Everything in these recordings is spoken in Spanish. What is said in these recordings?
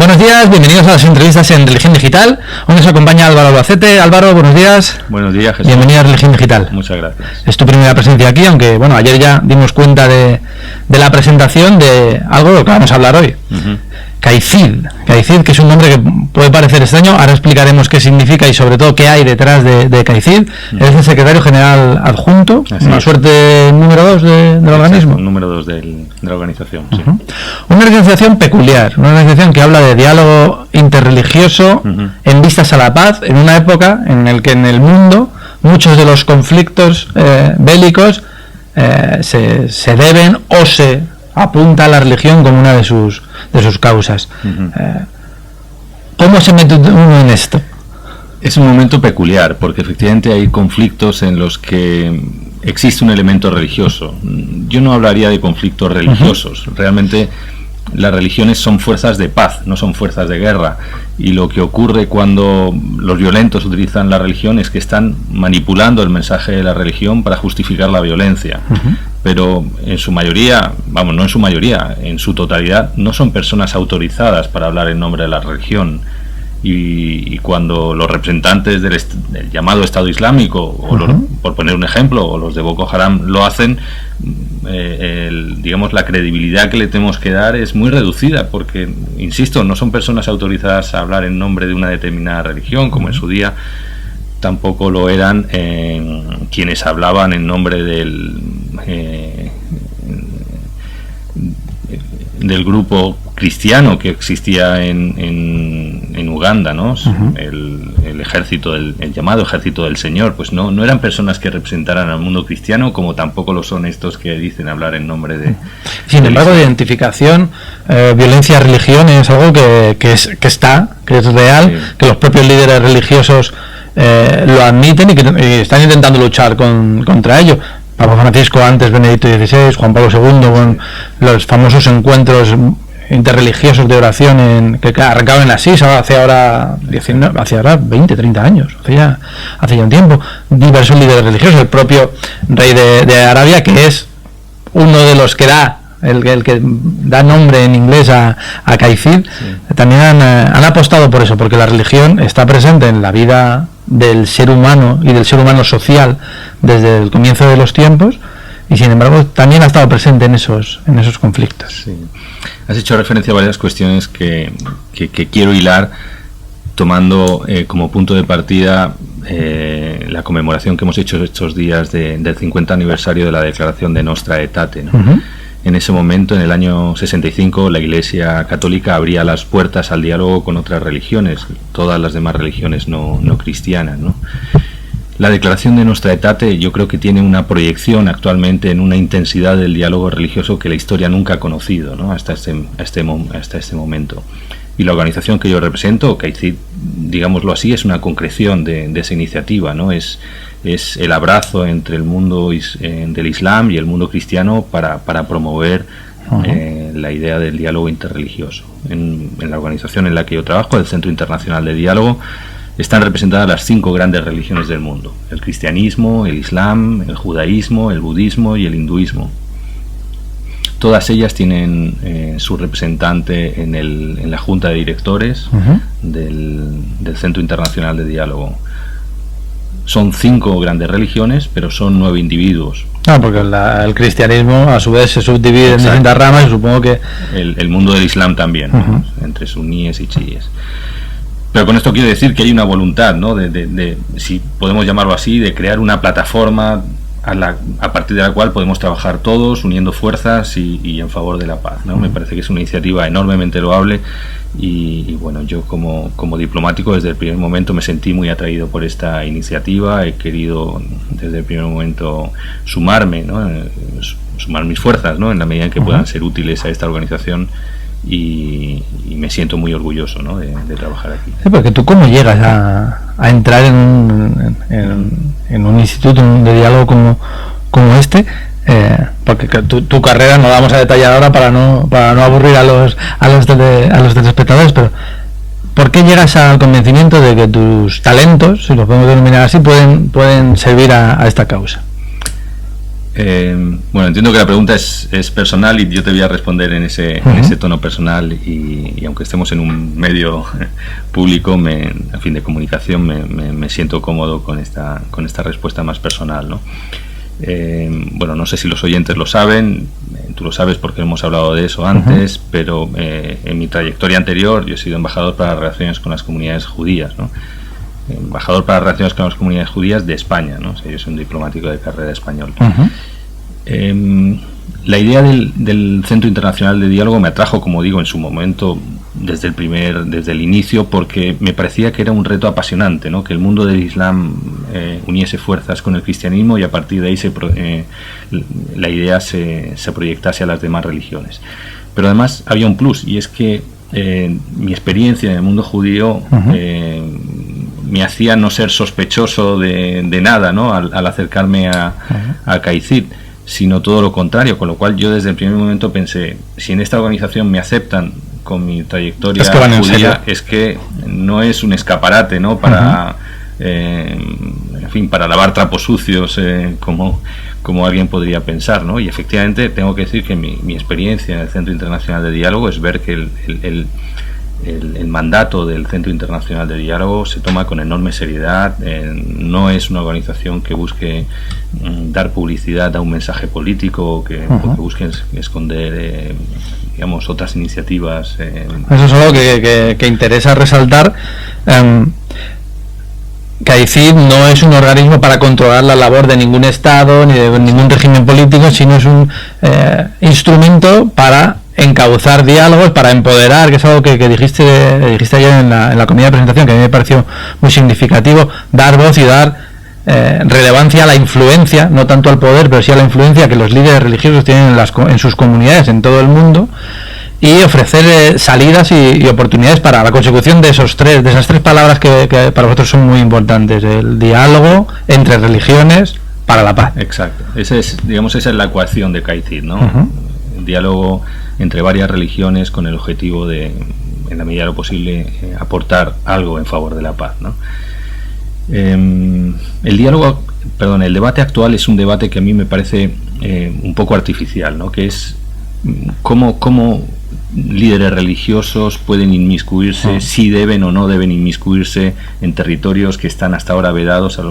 Buenos días, bienvenidos a las entrevistas en Religión Digital. Hoy nos acompaña Álvaro Albacete. Álvaro, buenos días. Buenos días, Jesús. Bienvenido a Religión Digital. Muchas gracias. Es tu primera presencia aquí, aunque bueno, ayer ya dimos cuenta de la presentación de algo de lo que vamos a hablar hoy. CAICID, que es un nombre que puede parecer extraño. Ahora explicaremos qué significa y sobre todo qué hay detrás de CAICID. Eres el secretario general adjunto, una suerte número 2 del organismo. Número 2 de la organización. Sí. Una organización peculiar, una organización que habla de diálogo interreligioso en vistas a la paz, en una época en la que en el mundo muchos de los conflictos bélicos se deben o se apunta a la religión como una de sus causas. ¿Cómo se mete uno en esto? Es un momento peculiar, porque efectivamente hay conflictos en los que existe un elemento religioso. Yo no hablaría de conflictos religiosos. Realmente las religiones son fuerzas de paz, no son fuerzas de guerra. Y lo que ocurre cuando los violentos utilizan la religión es que están manipulando el mensaje de la religión para justificar la violencia. Pero en su mayoría, no en su mayoría, en su totalidad, no son personas autorizadas para hablar en nombre de la religión. Y cuando los representantes del llamado Estado Islámico, o por poner un ejemplo, o los de Boko Haram lo hacen, digamos, la credibilidad que le tenemos que dar es muy reducida, porque, insisto, no son personas autorizadas a hablar en nombre de una determinada religión, como en su día tampoco lo eran quienes hablaban en nombre del grupo cristiano que existía en Uganda, ¿no? El ejército, el llamado ejército del Señor, pues no eran personas que representaran al mundo cristiano, como tampoco lo son estos que dicen hablar en nombre de... Sin embargo, de identificación, violencia, religión es algo que es real, sí. Que los propios líderes religiosos lo admiten y que están intentando luchar contra ello. Papa Francisco, antes Benedicto XVI, Juan Pablo II, con los famosos encuentros interreligiosos de oración que arrancaron en Asís hace ahora 20, 30 años, hace ya un tiempo. Diversos líderes religiosos, el propio rey de Arabia, que es uno de los que da el que da nombre en inglés a CAICID, también han apostado por eso, porque la religión está presente en la vida del ser humano y del ser humano social desde el comienzo de los tiempos, y sin embargo también ha estado presente en esos conflictos. Sí. Has hecho referencia a varias cuestiones que quiero hilar, tomando como punto de partida la conmemoración que hemos hecho estos días del 50 aniversario de la declaración de Nostra Aetate, ¿no? En ese momento, en el año 65, la Iglesia Católica abría las puertas al diálogo con otras religiones, todas las demás religiones no cristianas, ¿no? La declaración de Nostra Aetate yo creo que tiene una proyección actualmente en una intensidad del diálogo religioso que la historia nunca ha conocido, ¿no? hasta este momento. Y la organización que yo represento, CAICID, digámoslo así, es una concreción de esa iniciativa, ¿no? Es el abrazo entre el mundo del Islam y el mundo cristiano para promover la idea del diálogo interreligioso. En la organización en la que yo trabajo, el Centro Internacional de Diálogo, están representadas las 5 grandes religiones del mundo: el cristianismo, el islam, el judaísmo, el budismo y el hinduismo. Todas ellas tienen su representante en la Junta de Directores del Centro Internacional de Diálogo. Son 5 grandes religiones, pero son 9 individuos. Porque el cristianismo a su vez se subdivide en distintas ramas, y supongo que... El mundo del islam también, ¿no? Entre suníes y chiíes. Pero con esto quiero decir que hay una voluntad, ¿no? de si podemos llamarlo así, de crear una plataforma a partir de la cual podemos trabajar todos uniendo fuerzas y en favor de la paz, ¿no? Me parece que es una iniciativa enormemente loable y bueno, yo como diplomático desde el primer momento me sentí muy atraído por esta iniciativa. He querido desde el primer momento sumarme, ¿no? Sumar mis fuerzas, ¿no? En la medida en que puedan ser útiles a esta organización. Y me siento muy orgulloso, ¿no? de trabajar aquí. Sí, porque tú, ¿cómo llegas a entrar en un instituto de diálogo como este? Porque tu carrera no la vamos a detallar ahora para no aburrir a los telespectadores, pero ¿por qué llegas al convencimiento de que tus talentos, si los podemos denominar así, pueden servir a esta causa? Bueno, entiendo que la pregunta es personal y yo te voy a responder en ese tono personal y aunque estemos en un medio público, a fin de comunicación, me siento cómodo con esta respuesta más personal, ¿no? Bueno, no sé si los oyentes lo saben, tú lo sabes porque hemos hablado de eso antes, pero en mi trayectoria anterior yo he sido embajador para relaciones con las comunidades judías, ¿no? Embajador para relaciones con las comunidades judías de España, ¿no? O sea, yo soy un diplomático de carrera español. La idea del Centro Internacional de Diálogo me atrajo, como digo, en su momento, desde el inicio, porque me parecía que era un reto apasionante, ¿no? Que el mundo del Islam uniese fuerzas con el cristianismo y a partir de ahí la idea se proyectase a las demás religiones. Pero además había un plus, y es que mi experiencia en el mundo judío me hacía no ser sospechoso de nada, ¿no? Al acercarme a CAICID, sino todo lo contrario, con lo cual yo desde el primer momento pensé, si en esta organización me aceptan con mi trayectoria judía, es que no es un escaparate, ¿no? Para en fin, para lavar trapos sucios, como alguien podría pensar, ¿no? Y efectivamente tengo que decir que mi experiencia en el Centro Internacional de Diálogo es ver que el mandato del Centro Internacional de Diálogo se toma con enorme seriedad. No es una organización que busque dar publicidad a un mensaje político o que busque esconder digamos, otras iniciativas. Eso es algo que interesa resaltar. CAICID no es un organismo para controlar la labor de ningún Estado ni de ningún régimen político, sino es un instrumento para encauzar diálogos, para empoderar, que es algo que dijiste ayer en la comida de presentación, que a mí me pareció muy significativo, dar voz y dar relevancia a la influencia, no tanto al poder, pero sí a la influencia que los líderes religiosos tienen en sus comunidades en todo el mundo, y ofrecer salidas y oportunidades para la consecución de esas tres palabras que para vosotros son muy importantes: el diálogo entre religiones para la paz. Exacto, esa es la ecuación de CAICID, ¿no? El diálogo entre varias religiones con el objetivo de, en la medida de lo posible, aportar algo en favor de la paz, ¿no? El debate actual es un debate que a mí me parece un poco artificial, ¿no? Que es cómo líderes religiosos pueden inmiscuirse, si deben o no deben inmiscuirse en territorios que están hasta ahora vedados a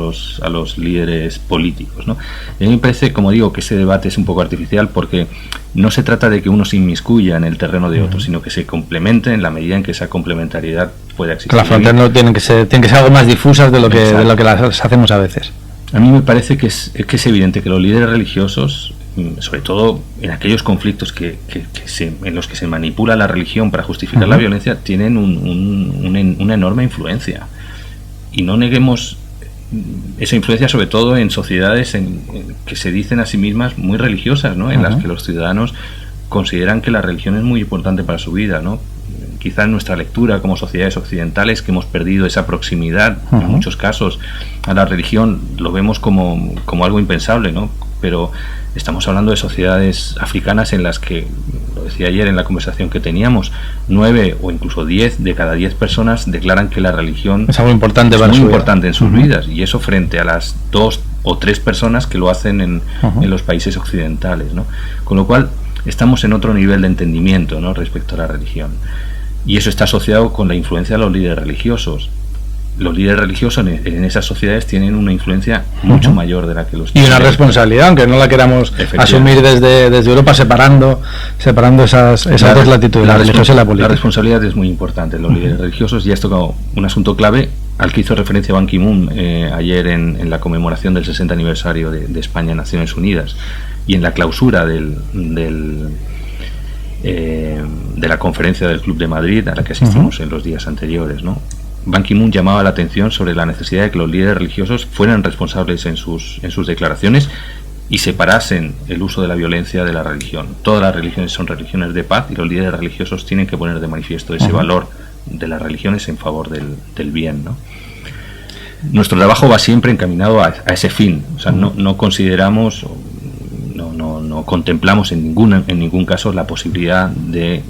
los líderes políticos, ¿no? Y a mí me parece, como digo, que ese debate es un poco artificial, porque no se trata de que uno se inmiscuya en el terreno de otro, sino que se complementen en la medida en que esa complementariedad pueda existir. Las fronteras no tienen que ser algo más difusas de lo que las hacemos a veces. A mí me parece que es evidente que los líderes religiosos, sobre todo en aquellos conflictos en los que se manipula la religión para justificar la violencia, tienen una enorme influencia. Y no neguemos esa influencia, sobre todo en sociedades que se dicen a sí mismas muy religiosas, ¿no? En las que los ciudadanos consideran que la religión es muy importante para su vida, ¿no? Quizá en nuestra lectura como sociedades occidentales, que hemos perdido esa proximidad en muchos casos a la religión, lo vemos como algo impensable, ¿no? Pero estamos hablando de sociedades africanas en las que, lo decía ayer en la conversación que teníamos, 9 o incluso 10 de cada 10 personas declaran que la religión es algo importante, en sus vidas, y eso frente a las 2 o 3 personas que lo hacen en los países occidentales, ¿no? Con lo cual estamos en otro nivel de entendimiento, ¿no?, respecto a la religión, y eso está asociado con la influencia de los líderes religiosos. Los líderes religiosos en esas sociedades tienen una influencia mucho mayor de la que los... Y una responsabilidad, aunque no la queramos asumir desde Europa, separando esas dos latitudes, la religiosa y la política. La responsabilidad es muy importante en los líderes religiosos, y esto como un asunto clave al que hizo referencia Ban Ki-moon ayer en la conmemoración del 60 aniversario de España en Naciones Unidas, y en la clausura de la conferencia del Club de Madrid, a la que asistimos en los días anteriores, ¿no? Ban Ki-moon llamaba la atención sobre la necesidad de que los líderes religiosos fueran responsables en sus declaraciones y separasen el uso de la violencia de la religión. Todas las religiones son religiones de paz, y los líderes religiosos tienen que poner de manifiesto ese valor de las religiones en favor del bien, ¿no? Nuestro trabajo va siempre encaminado a ese fin. O sea, no consideramos, no contemplamos en ningún caso la posibilidad de,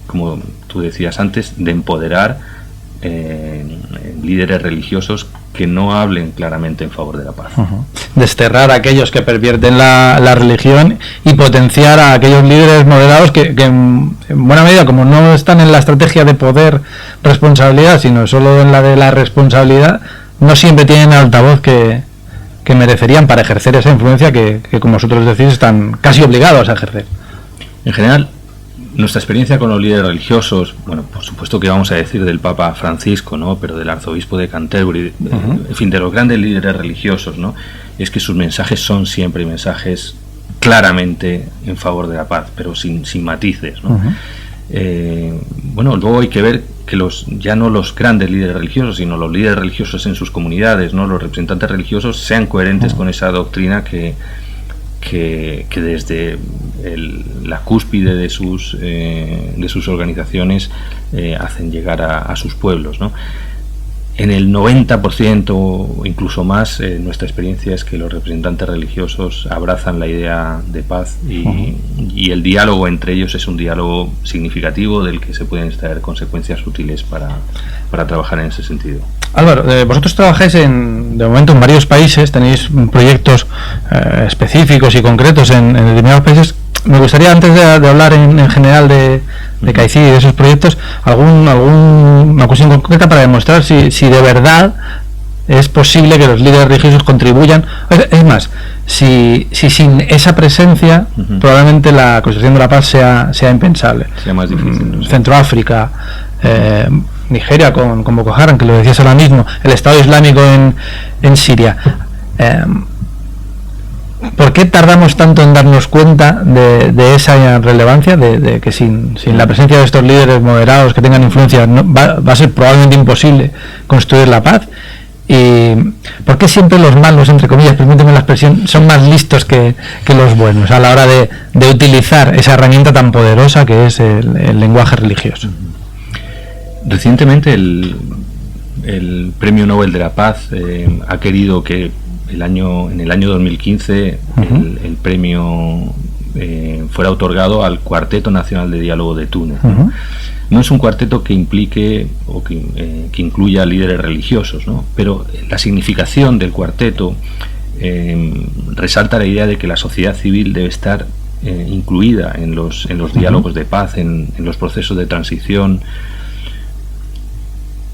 como tú decías antes, de empoderar líderes religiosos que no hablen claramente en favor de la paz. Desterrar a aquellos que pervierten la religión y potenciar a aquellos líderes moderados que en buena medida, como no están en la estrategia de poder responsabilidad, sino solo en la de la responsabilidad, no siempre tienen el altavoz que merecerían para ejercer esa influencia que, como vosotros decís, están casi obligados a ejercer. En general, nuestra experiencia con los líderes religiosos, bueno, por supuesto que vamos a decir del Papa Francisco, ¿no?, pero del arzobispo de Canterbury, en fin, de los grandes líderes religiosos, ¿no?, es que sus mensajes son siempre mensajes claramente en favor de la paz, pero sin matices, ¿no? Bueno, luego hay que ver que ya no los grandes líderes religiosos, sino los líderes religiosos en sus comunidades, ¿no?, los representantes religiosos, sean coherentes con esa doctrina que desde la cúspide de sus organizaciones hacen llegar a sus pueblos, ¿no? En el 90% o incluso más, nuestra experiencia es que los representantes religiosos abrazan la idea de paz y el diálogo entre ellos es un diálogo significativo del que se pueden extraer consecuencias útiles para trabajar en ese sentido. Álvaro, vosotros trabajáis de momento en varios países, tenéis proyectos específicos y concretos en determinados países. Me gustaría, antes de hablar en general de CAICID y de esos proyectos, alguna cuestión concreta para demostrar si de verdad es posible que los líderes religiosos contribuyan. Es más, si sin esa presencia probablemente la construcción de la paz sea impensable. Sea más difícil. Centroáfrica, Nigeria con Boko Haram, que lo decías ahora mismo, el Estado Islámico en Siria. ¿Por qué tardamos tanto en darnos cuenta de esa relevancia, de que sin la presencia de estos líderes moderados que tengan influencia va a ser probablemente imposible construir la paz? ¿Y por qué siempre los malos, entre comillas, permíteme la expresión, son más listos que los buenos a la hora de utilizar esa herramienta tan poderosa que es el lenguaje religioso? Recientemente el Premio Nobel de la Paz ha querido que en el año 2015 el premio fuera otorgado al Cuarteto Nacional de Diálogo de Túnez, ¿no? No es un cuarteto que implique o que incluya líderes religiosos, ¿no?, pero la significación del cuarteto resalta la idea de que la sociedad civil debe estar incluida en los diálogos de paz, en los procesos de transición.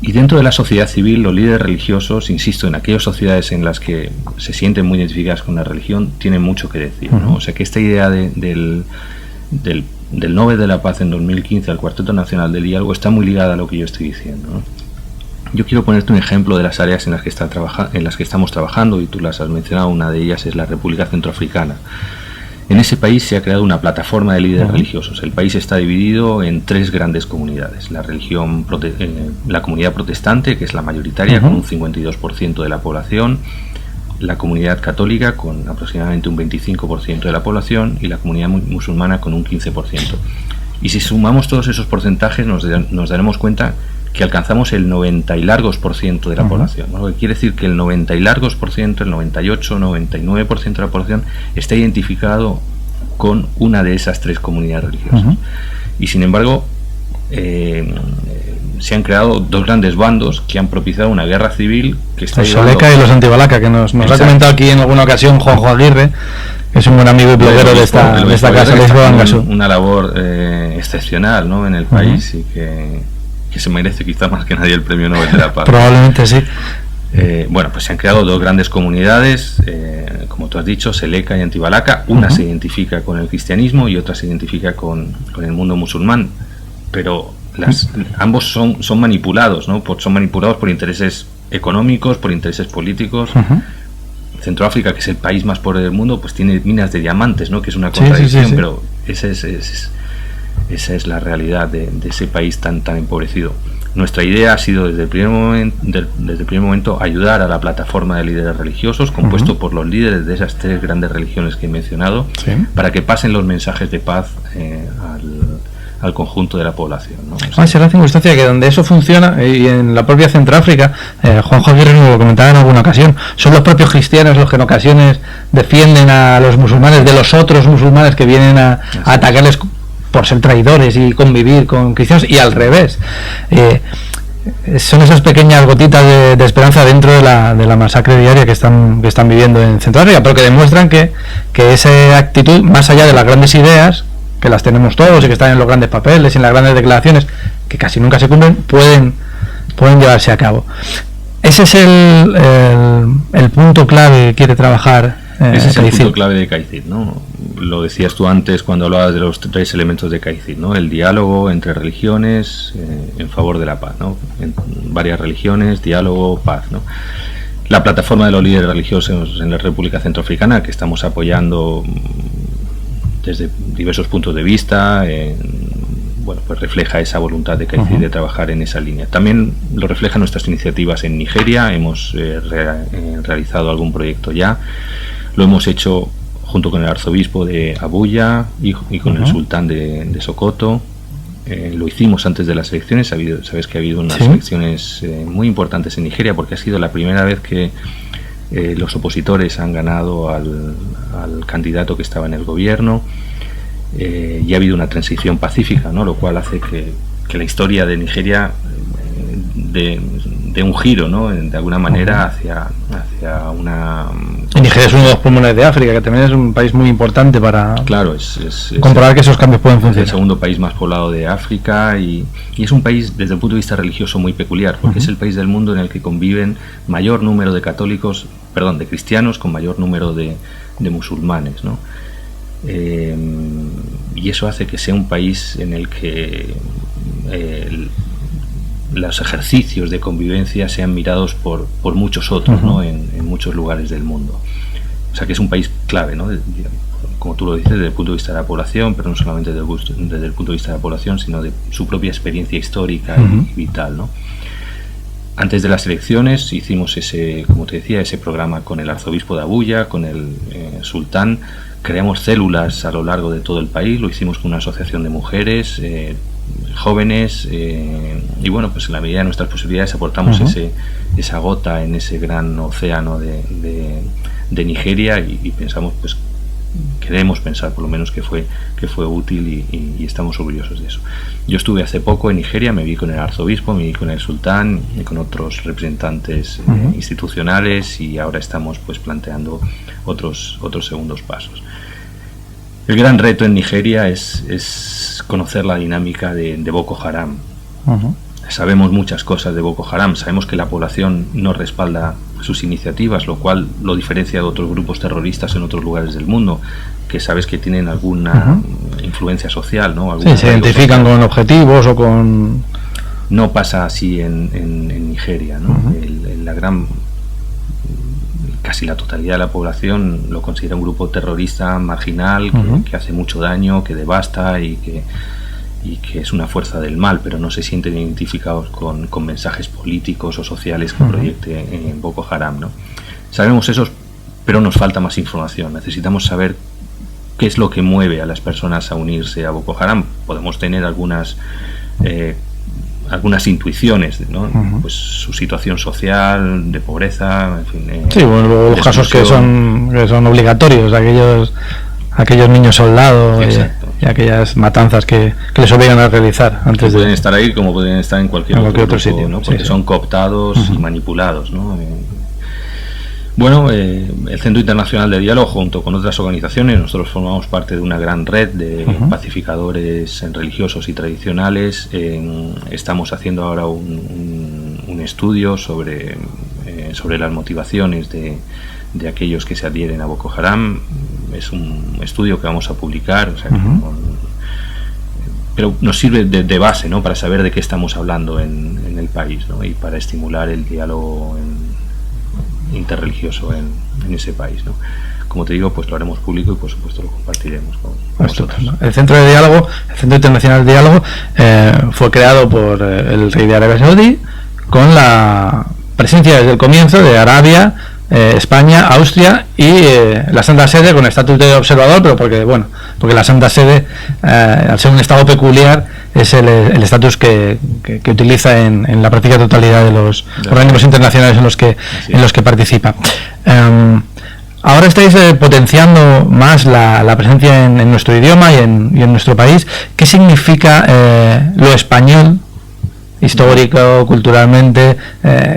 Y dentro de la sociedad civil, los líderes religiosos, insisto, en aquellas sociedades en las que se sienten muy identificadas con la religión, tienen mucho que decir, ¿no? O sea que esta idea del Nobel de la Paz en 2015 al Cuarteto Nacional del Diálogo está muy ligada a lo que yo estoy diciendo, ¿no? Yo quiero ponerte un ejemplo de las áreas en las que estamos trabajando, y tú las has mencionado. Una de ellas es la República Centroafricana. En ese país se ha creado una plataforma de líderes religiosos. El país está dividido en 3 grandes comunidades. La comunidad protestante, que es la mayoritaria, con un 52% de la población, la comunidad católica, con aproximadamente un 25% de la población, y la comunidad musulmana, con un 15%. Y si sumamos todos esos porcentajes, nos daremos cuenta que alcanzamos el 90 y largos por ciento de la población, ¿no? Lo que quiere decir que el 90 y largos por ciento, el 98, 99% de la población está identificado con una de esas 3 comunidades religiosas. Y sin embargo, se han creado 2 grandes bandos que han propiciado una guerra civil que está los Soleca y los Antibalaca, que nos ha comentado aquí en alguna ocasión Juanjo Aguirre, que es un buen amigo y bloguero de esta casa, una labor excepcional, ¿no?, en el país, y que se merece quizá más que nadie el Premio Nobel de la Paz. Probablemente sí. Bueno, pues se han creado 2 grandes comunidades, como tú has dicho, Seleca y Antibalaca. Una se identifica con el cristianismo y otra se identifica con el mundo musulmán, pero ambos son manipulados, ¿no? Son manipulados por intereses económicos, por intereses políticos. Centroáfrica, que es el país más pobre del mundo, pues tiene minas de diamantes, ¿no?, que es una contradicción, sí. Pero esa es la realidad de ese país tan empobrecido. Nuestra idea ha sido desde el primer momento ayudar a la plataforma de líderes religiosos, compuesto por los líderes de esas 3 grandes religiones que he mencionado, para que pasen los mensajes de paz al conjunto de la población, ¿no? Es la circunstancia que donde eso funciona, y en la propia Centroáfrica, Juanjo Aguirre nos lo comentaba en alguna ocasión, son los propios cristianos los que en ocasiones defienden a los musulmanes de los otros musulmanes que vienen a atacarles por ser traidores y convivir con cristianos, y al revés. son esas pequeñas gotitas de esperanza dentro de la masacre diaria que están viviendo en Centroáfrica, pero que demuestran que esa actitud, más allá de las grandes ideas, que las tenemos todos y que están en los grandes papeles y en las grandes declaraciones, que casi nunca se cumplen, pueden llevarse a cabo. Ese es el punto clave que quiere trabajar ese es el punto clave de CAICID, ¿no? Lo decías tú antes cuando hablabas de los 3 elementos de CAICID, ¿no? El diálogo entre religiones en favor de la paz, ¿no? En varias religiones, diálogo, paz, ¿no? La plataforma de los líderes religiosos en la República Centroafricana, que estamos apoyando desde diversos puntos de vista, bueno, pues refleja esa voluntad de CAICID de trabajar en esa línea. También lo reflejan nuestras iniciativas en Nigeria. Hemos realizado algún proyecto ya. Lo hemos hecho junto con el arzobispo de Abuya y con el sultán de Sokoto. Lo hicimos antes de las elecciones. Sabes que ha habido unas elecciones muy importantes en Nigeria, porque ha sido la primera vez que los opositores han ganado al candidato que estaba en el gobierno. Y ha habido una transición pacífica, ¿no? Lo cual hace que la historia de Nigeria de un giro, ¿no? De alguna manera hacia una... Y Nigeria es uno de los pulmones de África, que también es un país muy importante para comprobar que esos cambios pueden funcionar. Es el segundo país más poblado de África y es un país desde el punto de vista religioso muy peculiar, porque es el país del mundo en el que conviven mayor número de de cristianos con mayor número de musulmanes, ¿no? Y eso hace que sea un país en el que los ejercicios de convivencia sean mirados por muchos otros, ¿no? En muchos lugares del mundo. O sea que es un país clave, ¿no? Como tú lo dices, desde el punto de vista de la población, pero no solamente desde el punto de vista de la población, sino de su propia experiencia histórica y vital, ¿no? Antes de las elecciones hicimos como te decía, ese programa con el arzobispo de Abuya, con el sultán. Creamos células a lo largo de todo el país, lo hicimos con una asociación de mujeres, jóvenes, y bueno, pues en la medida de nuestras posibilidades aportamos esa gota en ese gran océano de Nigeria y pensamos, pues queremos pensar por lo menos que fue útil y estamos orgullosos de eso. Yo estuve hace poco en Nigeria, me vi con el arzobispo, me vi con el sultán y con otros representantes institucionales, y ahora estamos pues planteando otros segundos pasos. El gran reto en Nigeria es conocer la dinámica de Boko Haram. Sabemos muchas cosas de Boko Haram, sabemos que la población no respalda sus iniciativas, lo cual lo diferencia de otros grupos terroristas en otros lugares del mundo, que sabes que tienen alguna influencia social, ¿no? Sí, se identifican con objetivos o con... No pasa así en Nigeria, ¿no? Casi la totalidad de la población lo considera un grupo terrorista marginal que hace mucho daño, que devasta y que es una fuerza del mal, pero no se sienten identificados con mensajes políticos o sociales que proyecte en Boko Haram, ¿no? Sabemos eso, pero nos falta más información. Necesitamos saber qué es lo que mueve a las personas a unirse a Boko Haram. Podemos tener algunas intuiciones, ¿no? Pues su situación social, de pobreza, en fin. Sí, bueno, los casos que son obligatorios, aquellos niños soldados y aquellas matanzas que les obligan a realizar antes pueden estar ahí como pueden estar en cualquier otro sitio, ¿no? Porque son cooptados y manipulados, ¿no? Bueno, el Centro Internacional de Diálogo, junto con otras organizaciones, nosotros formamos parte de una gran red de pacificadores religiosos y tradicionales. Estamos haciendo ahora un estudio sobre las motivaciones de aquellos que se adhieren a Boko Haram. Es un estudio que vamos a publicar, o sea, pero nos sirve de base, ¿no? Para saber de qué estamos hablando en el país, ¿no? Y para estimular el diálogo interreligioso en ese país, ¿no? Como te digo, pues lo haremos público y por supuesto lo compartiremos con vosotros. El Centro de Diálogo, el Centro Internacional de Diálogo, fue creado por el rey de Arabia Saudí, con la presencia desde el comienzo de Arabia, España, Austria y la Santa Sede, con estatus de observador, pero porque la Santa Sede, al ser un estado peculiar, es el estatus que utiliza en la práctica totalidad de los organismos internacionales en los que participa. Ahora estáis potenciando más la presencia en nuestro idioma y en nuestro país. ¿Qué significa lo español histórico, culturalmente,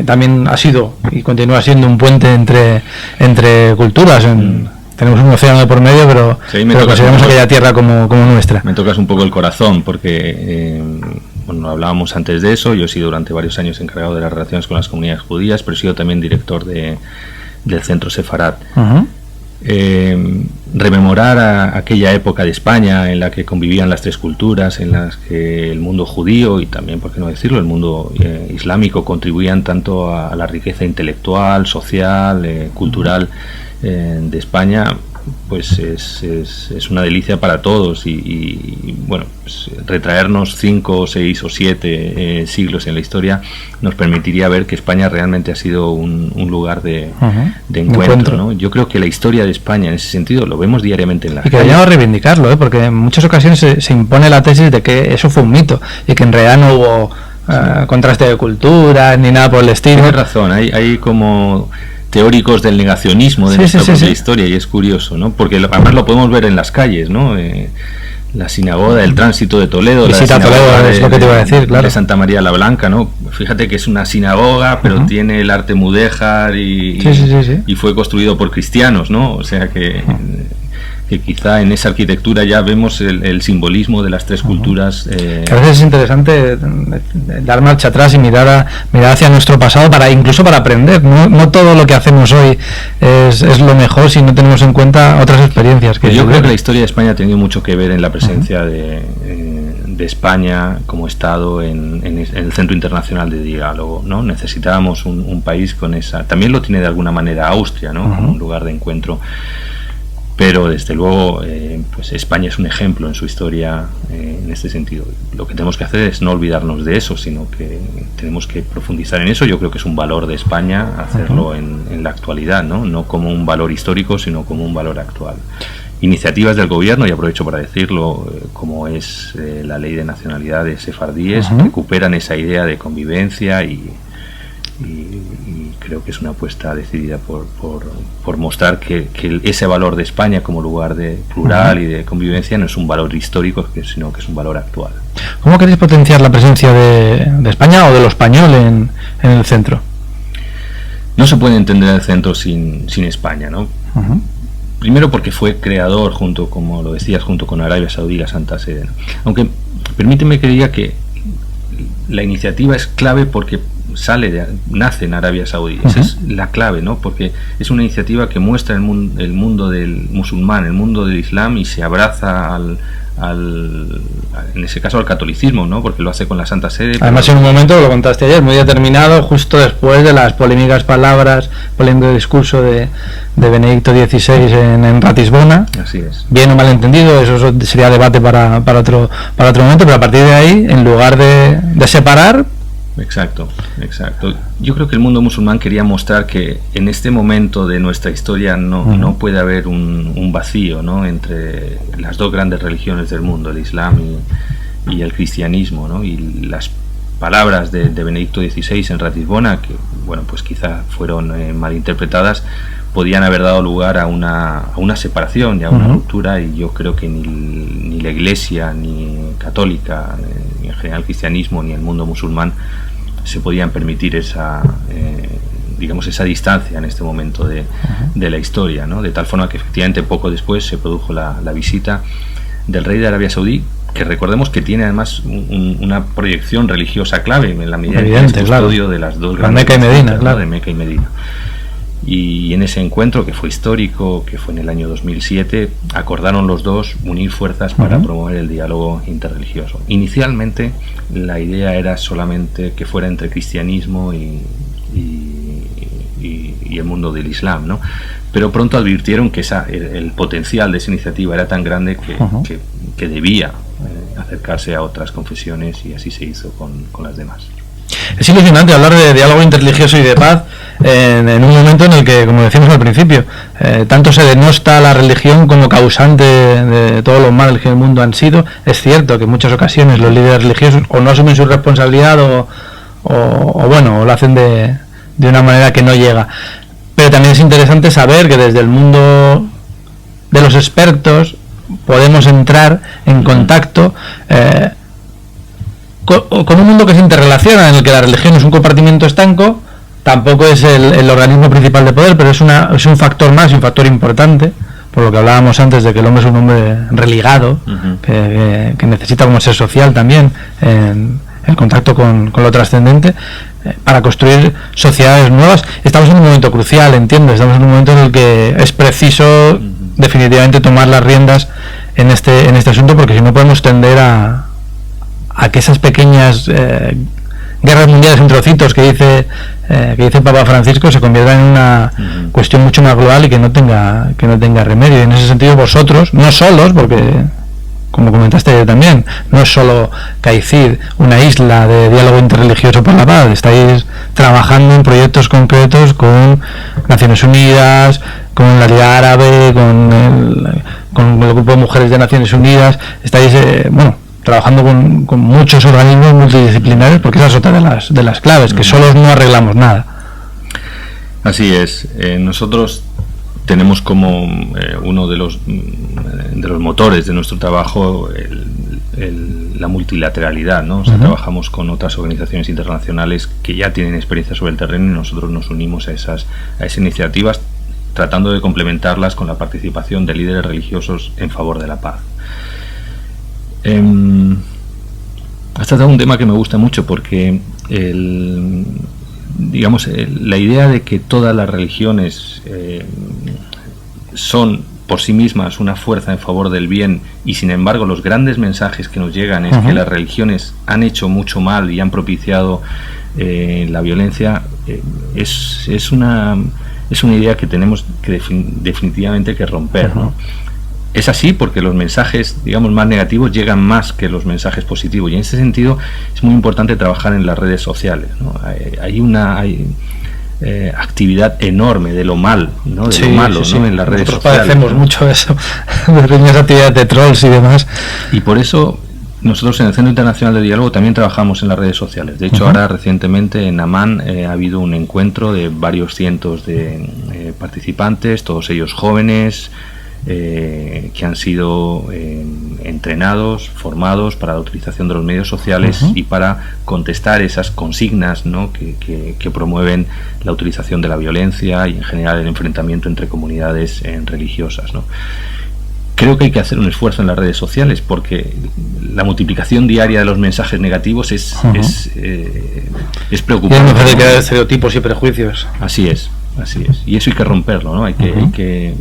también ha sido y continúa siendo un puente entre culturas. Tenemos un océano de por medio, pero consideramos aquella tierra como nuestra. Me tocas un poco el corazón, porque bueno, hablábamos antes de eso. Yo he sido durante varios años encargado de las relaciones con las comunidades judías, pero he sido también director del Centro Sefarat. Rememorar aquella época de España en la que convivían las tres culturas, en las que el mundo judío y también, por qué no decirlo, el mundo islámico contribuían tanto a la riqueza intelectual, social, cultural de España, pues es una delicia para todos y bueno, pues retraernos 5, 6 o 7 siglos en la historia nos permitiría ver que España realmente ha sido un lugar de encuentro, ¿no? Yo creo que la historia de España en ese sentido lo vemos diariamente en la calle. Y que deberíamos reivindicarlo, porque en muchas ocasiones se impone la tesis de que eso fue un mito y que en realidad no hubo contraste de culturas ni nada por el estilo. Tienes razón, hay como teóricos del negacionismo de nuestra propia historia, y es curioso, ¿no? Porque además lo podemos ver en las calles, ¿no? La sinagoga del Tránsito de Toledo, visita Toledo, es lo que te iba a decir, claro. De Santa María la Blanca, ¿no? Fíjate que es una sinagoga, pero tiene el arte mudéjar y fue construido por cristianos, ¿no? O sea que quizá en esa arquitectura ya vemos el simbolismo de las tres culturas. A veces es interesante dar marcha atrás y mirar hacia nuestro pasado, incluso para aprender. No todo lo que hacemos hoy es lo mejor si no tenemos en cuenta otras experiencias. Yo creo que la historia de España ha tenido mucho que ver en la presencia de España como Estado en el Centro Internacional de Diálogo, ¿no? Necesitábamos un país con esa. También lo tiene de alguna manera Austria, ¿no? Como un lugar de encuentro. Pero desde luego pues España es un ejemplo en su historia en este sentido. Lo que tenemos que hacer es no olvidarnos de eso, sino que tenemos que profundizar en eso. Yo creo que es un valor de España hacerlo en la actualidad, no como un valor histórico, sino como un valor actual. Iniciativas del gobierno, y aprovecho para decirlo, como es la ley de nacionalidades sefardíes, recuperan esa idea de convivencia y creo que es una apuesta decidida por mostrar que ese valor de España como lugar de plural y de convivencia no es un valor histórico, sino que es un valor actual. ¿Cómo queréis potenciar la presencia de España o de lo español en el centro? No se puede entender el centro sin España, ¿no? Primero porque fue creador, como lo decías, junto con Arabia Saudí y la Santa Sede, ¿no? Aunque permíteme que diga que la iniciativa es clave porque nace en Arabia Saudí. Esa es la clave, ¿no? Porque es una iniciativa que muestra el mundo del musulmán, el mundo del Islam, y se abraza en ese caso al catolicismo, ¿no? Porque lo hace con la Santa Sede. Además, en un momento, lo contaste ayer, muy determinado, justo después de las polémicas palabras, polémico discurso de Benedicto XVI en Ratisbona. Así es. Bien o mal entendido, eso sería debate para otro momento, pero a partir de ahí, en lugar de separar. Exacto. Yo creo que el mundo musulmán quería mostrar que en este momento de nuestra historia no puede haber un vacío, ¿no? Entre las dos grandes religiones del mundo, el Islam y el cristianismo, ¿no? Y las palabras de Benedicto XVI en Ratisbona, que bueno, pues quizá fueron malinterpretadas, podían haber dado lugar a una separación y a una ruptura, y yo creo que ni la Iglesia, ni católica, ni en general el cristianismo, ni el mundo musulmán se podían permitir esa distancia en este momento de la historia, ¿no? De tal forma que efectivamente poco después se produjo la visita del rey de Arabia Saudí, que recordemos que tiene además una proyección religiosa clave en la medida que es custodio de las dos grandes Meca y Medina, claro. De Meca y Medina. Y en ese encuentro, que fue histórico, que fue en el año 2007, acordaron los dos unir fuerzas para promover el diálogo interreligioso. Inicialmente la idea era solamente que fuera entre cristianismo y el mundo del Islam, ¿no? Pero pronto advirtieron que el potencial de esa iniciativa era tan grande que debía acercarse a otras confesiones, y así se hizo con las demás. Es ilusionante hablar de diálogo interreligioso y de paz en un momento en el que, como decíamos al principio, tanto se denosta la religión como causante de todos los males que en el mundo han sido. Es cierto que en muchas ocasiones los líderes religiosos o no asumen su responsabilidad o lo hacen de una manera que no llega. Pero también es interesante saber que desde el mundo de los expertos podemos entrar en contacto con un mundo que se interrelaciona, en el que la religión es un compartimento estanco, tampoco es el organismo principal de poder, pero es un factor más y un factor importante, por lo que hablábamos antes de que el hombre es un hombre religado, que necesita como ser social también, el contacto con lo trascendente, para construir sociedades nuevas. Estamos en un momento crucial, entiendo, estamos en un momento en el que es preciso definitivamente tomar las riendas en este asunto, porque si no podemos tender a que esas pequeñas guerras mundiales en trocitos que dice Papa Francisco se conviertan en una cuestión mucho más global y que no tenga remedio. Y en ese sentido vosotros, no solos, porque como comentaste también, no es solo CAICID, una isla de diálogo interreligioso por la paz, estáis trabajando en proyectos concretos con Naciones Unidas, con la Liga Árabe, con el Grupo de Mujeres de Naciones Unidas, estáis trabajando con muchos organismos multidisciplinares, porque esa es otra de las claves, que solos no arreglamos nada. Así es. Nosotros tenemos como uno de los motores de nuestro trabajo la multilateralidad, ¿no? O sea, trabajamos con otras organizaciones internacionales que ya tienen experiencia sobre el terreno y nosotros nos unimos a esas iniciativas, tratando de complementarlas con la participación de líderes religiosos en favor de la paz. Has tratado un tema que me gusta mucho, porque la idea de que todas las religiones son por sí mismas una fuerza en favor del bien, y sin embargo los grandes mensajes que nos llegan es que las religiones han hecho mucho mal y han propiciado la violencia, es una idea que tenemos que definitivamente que romper, ¿no? Es así porque los mensajes, digamos, más negativos llegan más que los mensajes positivos, y en ese sentido es muy importante trabajar en las redes sociales, ¿no? Hay una actividad enorme de lo mal, ¿no? De lo malo, ¿no? En las redes sociales. Padecemos mucho eso, de pequeñas actividades de trolls y demás. Y por eso nosotros en el Centro Internacional de Diálogo también trabajamos en las redes sociales. De hecho, ahora recientemente en Amán ha habido un encuentro de varios cientos de participantes, todos ellos jóvenes, que han sido entrenados, formados para la utilización de los medios sociales y para contestar esas consignas, ¿no? que promueven la utilización de la violencia y en general el enfrentamiento entre comunidades religiosas, ¿no? Creo que hay que hacer un esfuerzo en las redes sociales, porque la multiplicación diaria de los mensajes negativos es preocupante. Y hay que estereotipos y prejuicios. Así es. Y eso hay que romperlo, ¿no? Hay que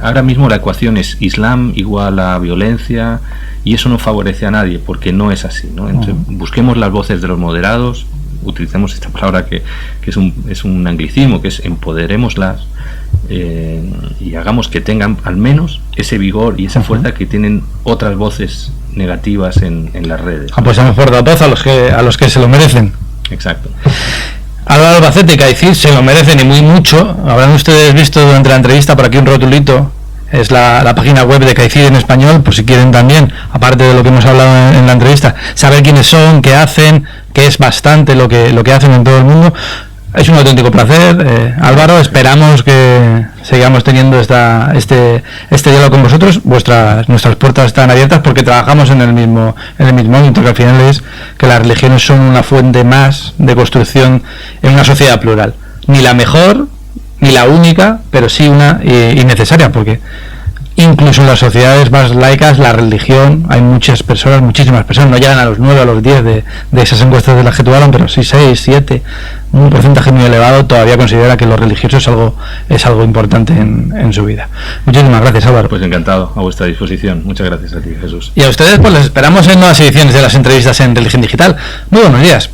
ahora mismo la ecuación es Islam igual a violencia, y eso no favorece a nadie, porque no es así, ¿no? Entonces, busquemos las voces de los moderados, utilicemos esta palabra que es un anglicismo, que es empoderémoslas, y hagamos que tengan al menos ese vigor y esa fuerza que tienen otras voces negativas en las redes. Pues hemos dado voz a los que se lo merecen. Exacto. Álvaro Albacete, CAICID, se lo merecen, y muy mucho. Habrán ustedes visto durante la entrevista por aquí un rotulito, es la página web de CAICID en español, por si quieren también, aparte de lo que hemos hablado en la entrevista, saber quiénes son, qué hacen, que es bastante lo que hacen en todo el mundo. Es un auténtico placer, Álvaro. Esperamos que sigamos teniendo este diálogo con vosotros. Nuestras puertas están abiertas, porque trabajamos en el mismo ámbito, que al final es que las religiones son una fuente más de construcción en una sociedad plural. Ni la mejor, ni la única, pero sí una y necesaria, porque incluso en las sociedades más laicas, la religión, hay muchísimas personas, no llegan a los 9 o a los 10 de esas encuestas de las que tuvieron, pero sí 6, 7, un porcentaje muy elevado todavía considera que lo religioso es algo importante en su vida. Muchísimas gracias, Álvaro. Pues encantado, a vuestra disposición. Muchas gracias a ti, Jesús. Y a ustedes, pues les esperamos en nuevas ediciones de las entrevistas en Religión Digital. Muy buenos días.